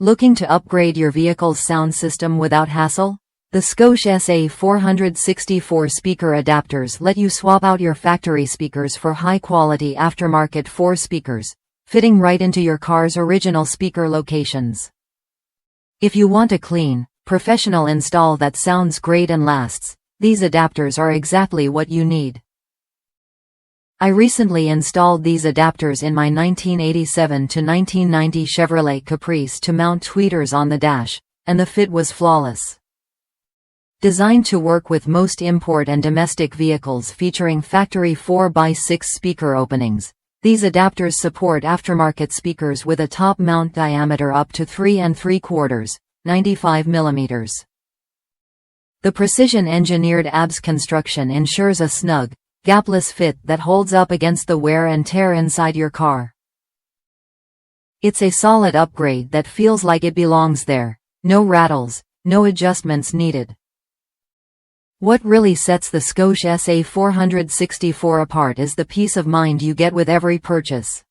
Looking to upgrade your vehicle's sound system without hassle? The Scosche SA464 speaker adapters let you swap out your factory speakers for high-quality aftermarket 4 speakers, fitting right into your car's original speaker locations. If you want a clean, professional install that sounds great and lasts, these adapters are exactly what you need. I recently installed these adapters in my 1987 to 1990 Chevrolet Caprice to mount tweeters on the dash, and the fit was flawless. Designed to work with most import and domestic vehicles featuring factory 4x6 speaker openings, these adapters support aftermarket speakers with a top mount diameter up to 3 3/4, 95 mm. The precision-engineered ABS construction ensures a snug, gapless fit that holds up against the wear and tear inside your car. It's a solid upgrade that feels like it belongs there. No rattles, no adjustments needed. What really sets the Scosche SA464 apart is the peace of mind you get with every purchase.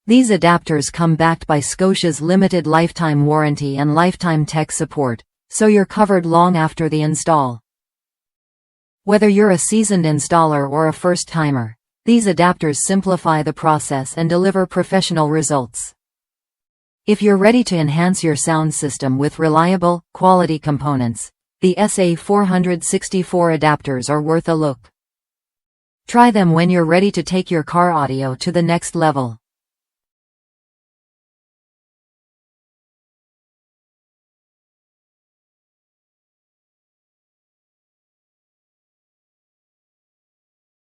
These adapters come backed by Scosche's limited lifetime warranty and lifetime tech support, so you're covered long after the install. Whether you're a seasoned installer or a first-timer, these adapters simplify the process and deliver professional results. If you're ready to enhance your sound system with reliable, quality components, the SA464 adapters are worth a look. Try them when you're ready to take your car audio to the next level.